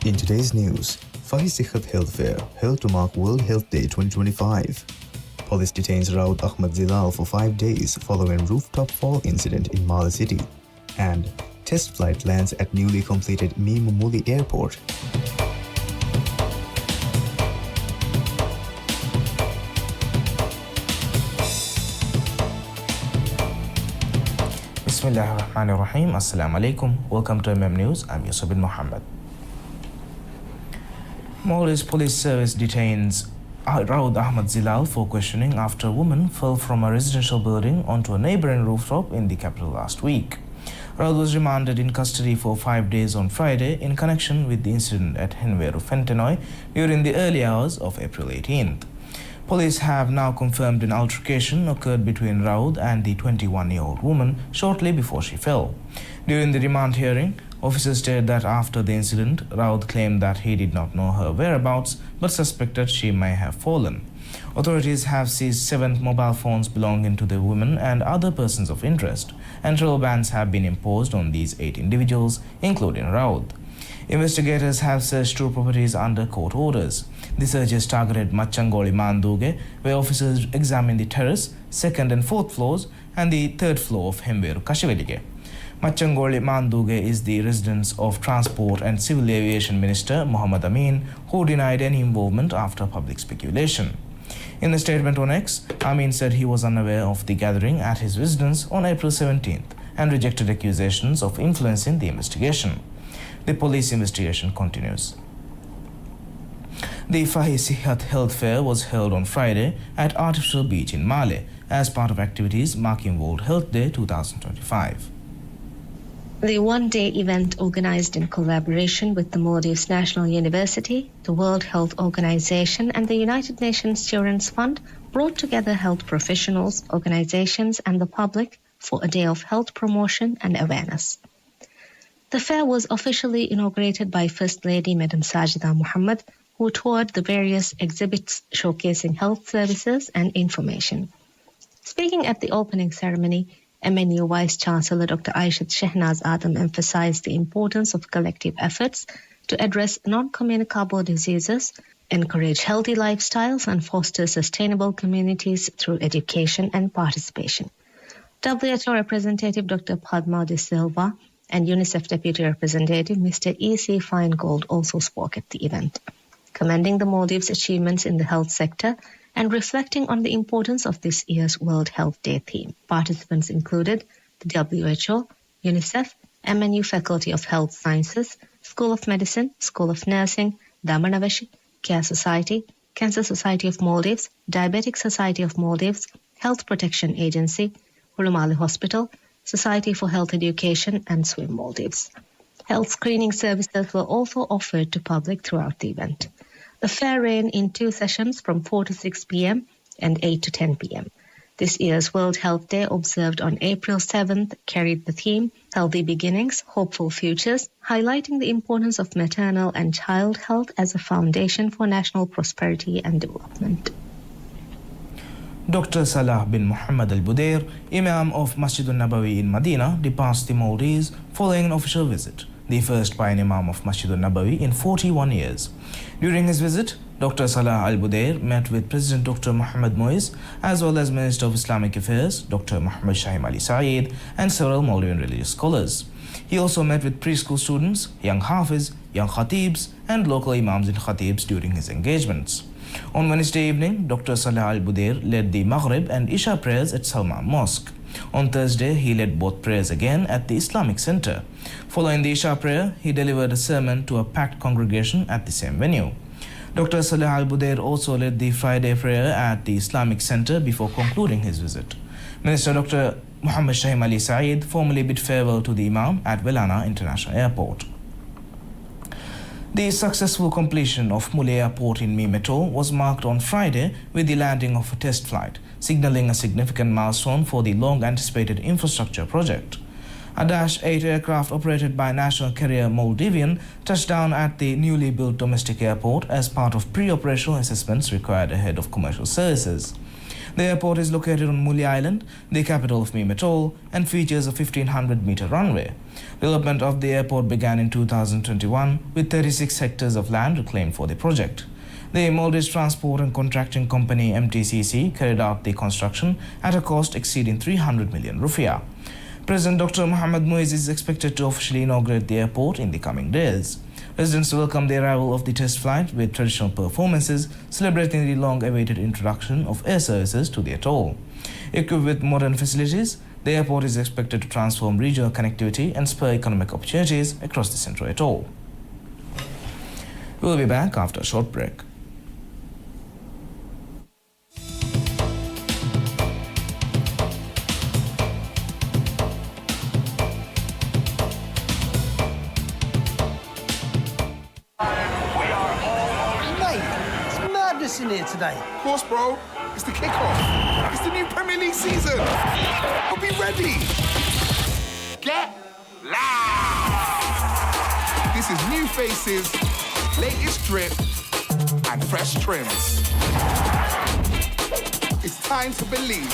In today's news, Fahi Sikhat Health Fair held to mark World Health Day 2025. Police detains Raud Ahmad Zilal for 5 days following rooftop fall incident in Mala City. And test flight lands at newly completed Memumuli Airport. Bismillahirrahmanirrahim. Assalamu alaikum. Welcome to News. I'm Yusuf bin Muhammad. Maldives Police Service detains Raud Ahmad Zilal for questioning after a woman fell from a residential building onto a neighboring rooftop in the capital last week. Raud was remanded in custody for 5 days on Friday in connection with the incident at Henveru Fentenoy during the early hours of April 18th. Police have now confirmed an altercation occurred between Raud and the 21-year-old woman shortly before she fell. During the remand hearing, officers stated that after the incident, Raud claimed that he did not know her whereabouts but suspected she may have fallen. Authorities have seized 7 mobile phones belonging to the woman and other persons of interest, and travel bans have been imposed on these 8 individuals, including Raud. Investigators have searched 2 properties under court orders. The searches targeted Machangoli Manduge, where officers examined the terrace, 2nd and 4th floors, and the 3rd floor of Henveru Kashivelige. Machangoli Manduge is the residence of Transport and Civil Aviation Minister Muhammad Amin, who denied any involvement after public speculation. In a statement on X, Amin said he was unaware of the gathering at his residence on April 17th and rejected accusations of influencing the investigation. The police investigation continues. The Fahi Sikhat Health Fair was held on Friday at Artificial Beach in Male as part of activities marking World Health Day 2025. The one-day event organized in collaboration with the Maldives National University, the World Health Organization and the United Nations Children's Fund brought together health professionals, organizations and the public for a day of health promotion and awareness. The fair was officially inaugurated by First Lady Madam Sajida Muhammad, who toured the various exhibits showcasing health services and information. Speaking at the opening ceremony, MNU Vice-Chancellor Dr. Aishat Shehnaz Adam emphasized the importance of collective efforts to address non-communicable diseases, encourage healthy lifestyles, and foster sustainable communities through education and participation. WHO Representative Dr. Padma De Silva and UNICEF Deputy Representative Mr. E.C. Feingold also spoke at the event, commending the Maldives' achievements in the health sector and reflecting on the importance of this year's World Health Day theme. Participants included the WHO, UNICEF, MNU Faculty of Health Sciences, School of Medicine, School of Nursing, Damanavashi, Care Society, Cancer Society of Maldives, Diabetic Society of Maldives, Health Protection Agency, Hulumali Hospital, Society for Health Education, and Swim Maldives. Health screening services were also offered to public throughout the event. The fair ran in 2 sessions from 4 to 6 p.m. and 8 to 10 p.m. This year's World Health Day, observed on April 7th, carried the theme Healthy Beginnings, Hopeful Futures, highlighting the importance of maternal and child health as a foundation for national prosperity and development. Dr. Salah bin Muhammad al-Budair, Imam of Masjid al-Nabawi in Medina, departs the Maldives following an official visit, the first by an Imam of Masjid al-Nabawi in 41 years. During his visit, Dr. Salah al-Budair met with President Dr. Mohammed Moiz, as well as Minister of Islamic Affairs, Dr. Muhammad Shahim Ali Saeed, and several Maldivian religious scholars. He also met with preschool students, young Hafiz, young Khatibs, and local Imams and Khatibs during his engagements. On Wednesday evening, Dr. Salah al-Budair led the Maghrib and Isha prayers at Salman Mosque. On Thursday, he led both prayers again at the Islamic Center. Following the Isha prayer, he delivered a sermon to a packed congregation at the same venue. Dr. Salah al-Budair also led the Friday prayer at the Islamic Center before concluding his visit. Minister Dr. Muhammad Shahim Ali Saeed formally bid farewell to the Imam at Velana International Airport. The successful completion of Mule Airport in Meme Atoll was marked on Friday with the landing of a test flight, signaling a significant milestone for the long-anticipated infrastructure project. A Dash 8 aircraft operated by national carrier Maldivian touched down at the newly built domestic airport as part of pre-operational assessments required ahead of commercial services. The airport is located on Muli Island, the capital of Meme Atoll, and features a 1,500-meter runway. Development of the airport began in 2021 with 36 hectares of land reclaimed for the project. The Maldives Transport and Contracting Company MTCC carried out the construction at a cost exceeding 300 million rupiah. President Dr. Mohamed Muiz is expected to officially inaugurate the airport in the coming days. Residents welcomed the arrival of the test flight with traditional performances celebrating the long-awaited introduction of air services to the atoll. Equipped with modern facilities, the airport is expected to transform regional connectivity and spur economic opportunities across the central atoll. We'll be back after a short break. In here today. Of course, bro. It's the kickoff. It's the new Premier League season. We'll be ready. Get loud. This is new faces, latest drip, and fresh trims. It's time to believe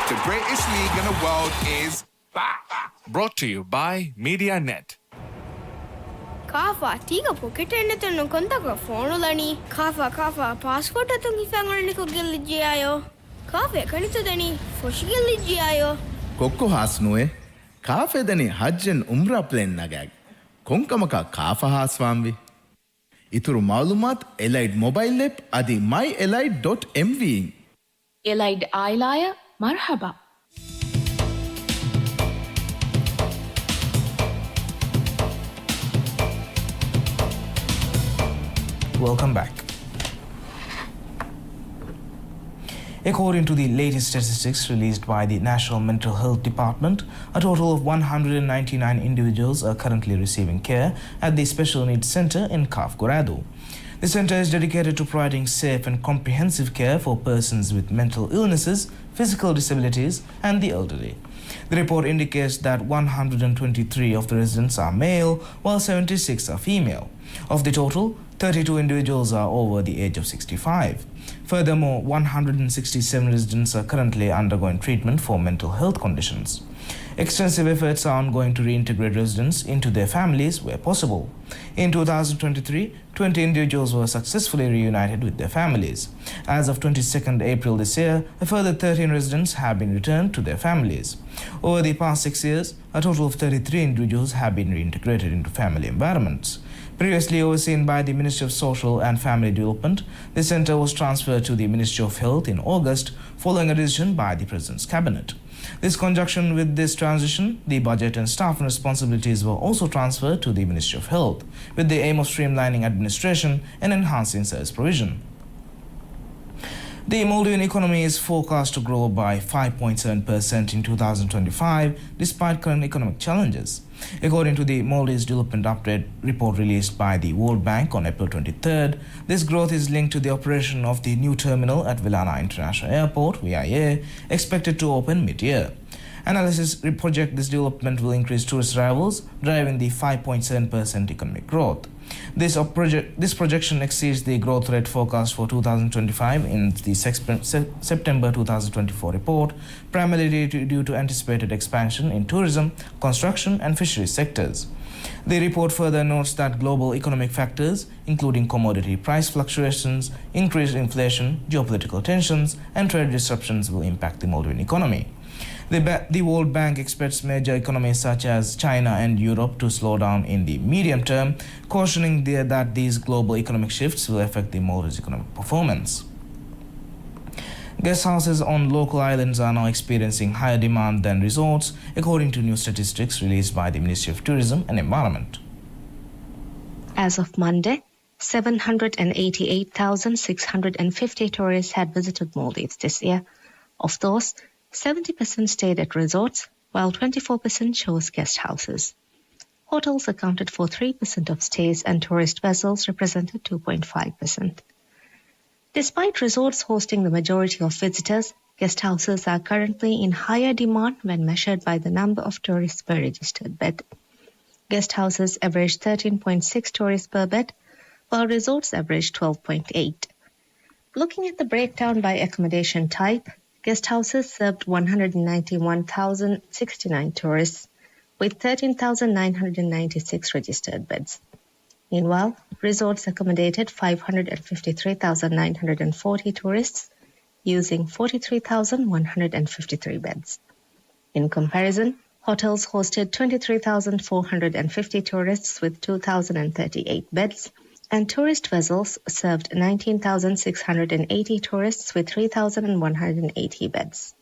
the greatest league in the world is back. Brought to you by MediaNet. Kafa, tiga pocket and no contact phone lani. Kafa, passport at the family gilligiayo. Kafe, Kanitani, for shigilligiayo. Kokko hasnuwe, Kafe dani Hajjan Umrah plane nagag. Konkamaka Kafa haswamvi. Ituru malumat Elite mobile app adi myelite.mv. Elite Ailaya Marhaba. Welcome back. According to the latest statistics released by the National Mental Health Department, a total of 199 individuals are currently receiving care at the Special Needs Center in Kaf Gorado. The center is dedicated to providing safe and comprehensive care for persons with mental illnesses, physical disabilities, and the elderly. The report indicates that 123 of the residents are male, while 76 are female. Of the total, 32 individuals are over the age of 65. Furthermore, 167 residents are currently undergoing treatment for mental health conditions. Extensive efforts are ongoing to reintegrate residents into their families where possible. In 2023, 20 individuals were successfully reunited with their families. As of 22nd April this year, a further 13 residents have been returned to their families. Over the past 6 years, a total of 33 individuals have been reintegrated into family environments. Previously overseen by the Ministry of Social and Family Development, the centre was transferred to the Ministry of Health in August following a decision by the President's Cabinet. This conjunction with this transition, the budget and staff responsibilities were also transferred to the Ministry of Health with the aim of streamlining administration and enhancing service provision. The Maldivian economy is forecast to grow by 5.7% in 2025 despite current economic challenges. According to the Maldives Development Update report released by the World Bank on April 23rd, this growth is linked to the operation of the new terminal at Vilana International Airport, VIA, expected to open mid-year. Analysis project this development will increase tourist arrivals, driving the 5.7% economic growth. This projection exceeds the growth rate forecast for 2025 in the September 2024 report, primarily due to anticipated expansion in tourism, construction, and fisheries sectors. The report further notes that global economic factors, including commodity price fluctuations, increased inflation, geopolitical tensions, and trade disruptions, will impact the Maldivian economy. The World Bank expects major economies such as China and Europe to slow down in the medium term, cautioning that these global economic shifts will affect the Maldives' economic performance. Guest houses on local islands are now experiencing higher demand than resorts, according to new statistics released by the Ministry of Tourism and Environment. As of Monday, 788,650 tourists had visited Maldives this year. Of those, 70% stayed at resorts, while 24% chose guest houses. Hotels accounted for 3% of stays and tourist vessels represented 2.5%. Despite resorts hosting the majority of visitors, guest houses are currently in higher demand when measured by the number of tourists per registered bed. Guest houses average 13.6 tourists per bed, while resorts average 12.8. Looking at the breakdown by accommodation type, guest houses served 191,069 tourists, with 13,996 registered beds. Meanwhile, resorts accommodated 553,940 tourists, using 43,153 beds. In comparison, hotels hosted 23,450 tourists with 2,038 beds, and tourist vessels served 19,680 tourists with 3,180 beds.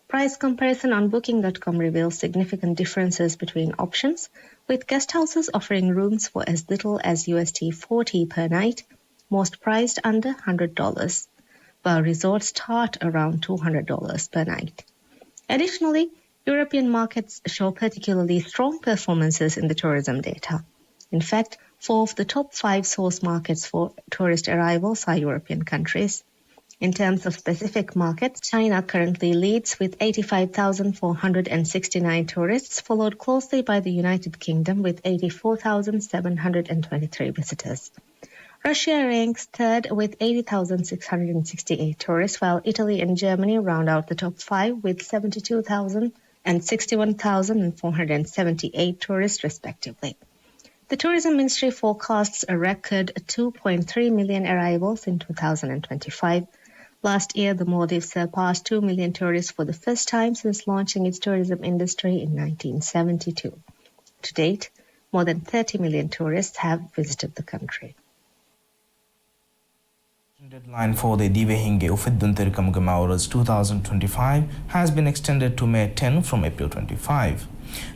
Price comparison on Booking.com reveals significant differences between options, with guest houses offering rooms for as little as $40 per night, most priced under $100, while resorts start around $200 per night. Additionally, European markets show particularly strong performances in the tourism data. In fact, 4 of the top 5 source markets for tourist arrivals are European countries. In terms of specific markets, China currently leads with 85,469 tourists, followed closely by the United Kingdom with 84,723 visitors. Russia ranks third with 80,668 tourists, while Italy and Germany round out the top 5 with 72,000 and 61,478 tourists respectively. The Tourism Ministry forecasts a record 2.3 million arrivals in 2025. Last year, the Maldives surpassed 2 million tourists for the first time since launching its tourism industry in 1972. To date, more than 30 million tourists have visited the country. Deadline for the Divehinge Uffiddunthirikamuga Awards 2025 has been extended to May 10 from April 25.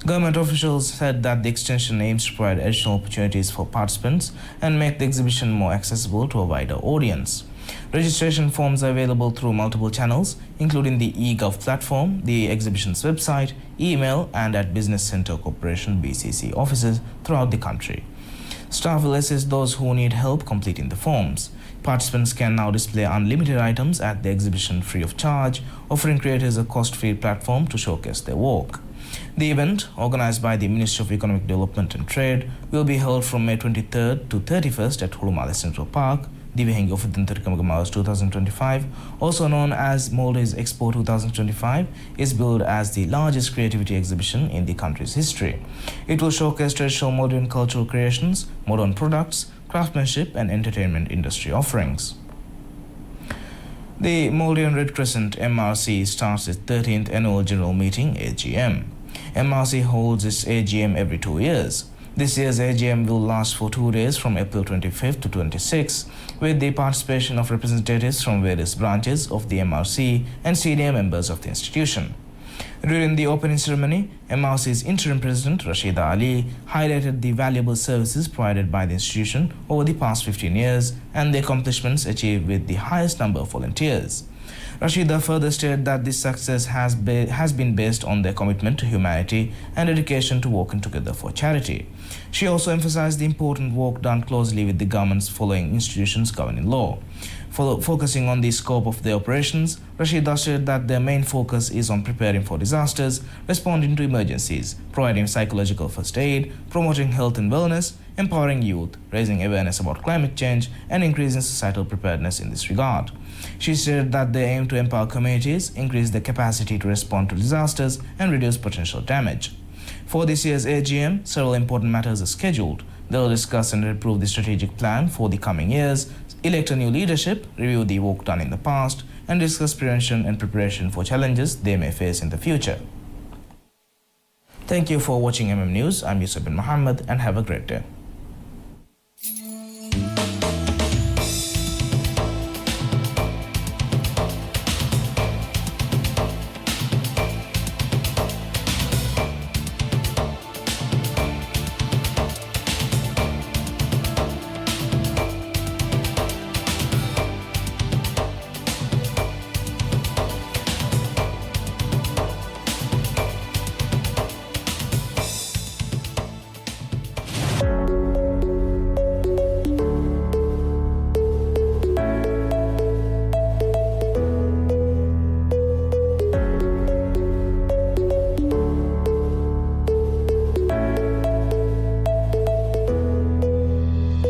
Government officials said that the extension aims to provide additional opportunities for participants and make the exhibition more accessible to a wider audience. Registration forms are available through multiple channels, including the eGov platform, the exhibition's website, email, and at Business Centre Corporation BCC offices throughout the country. Staff will assist those who need help completing the forms. Participants can now display unlimited items at the exhibition free of charge, offering creators a cost-free platform to showcase their work. The event, organized by the Ministry of Economic Development and Trade, will be held from May 23rd to 31st at Hulumale Central Park. Divehinge Uffiddunthirikamuga Awards 2025, also known as Maldives Expo 2025, is billed as the largest creativity exhibition in the country's history. It will showcase traditional Maldivian cultural creations, modern products, craftsmanship, and entertainment industry offerings. The Maldivian Red Crescent MRC starts its 13th annual general meeting AGM. MRC holds its AGM every 2 years. This year's AGM will last for 2 days from April 25th to 26th, with the participation of representatives from various branches of the MRC and senior members of the institution. During the opening ceremony, MRC's interim president, Rashida Ali, highlighted the valuable services provided by the institution over the past 15 years and the accomplishments achieved with the highest number of volunteers. Rashida further stated that this success has been based on their commitment to humanity and dedication to working together for charity. She also emphasized the important work done closely with the government's following institutions governing law. Focusing on the scope of their operations, Rashida said that their main focus is on preparing for disasters, responding to emergencies, providing psychological first aid, promoting health and wellness, empowering youth, raising awareness about climate change, and increasing societal preparedness in this regard. She said that they aim to empower communities, increase their capacity to respond to disasters, and reduce potential damage. For this year's AGM, several important matters are scheduled. They will discuss and approve the strategic plan for the coming years, elect a new leadership, review the work done in the past, and discuss prevention and preparation for challenges they may face in the future. Thank you for watching MM News. I'm Yusuf bin Mohammed, and have a great day.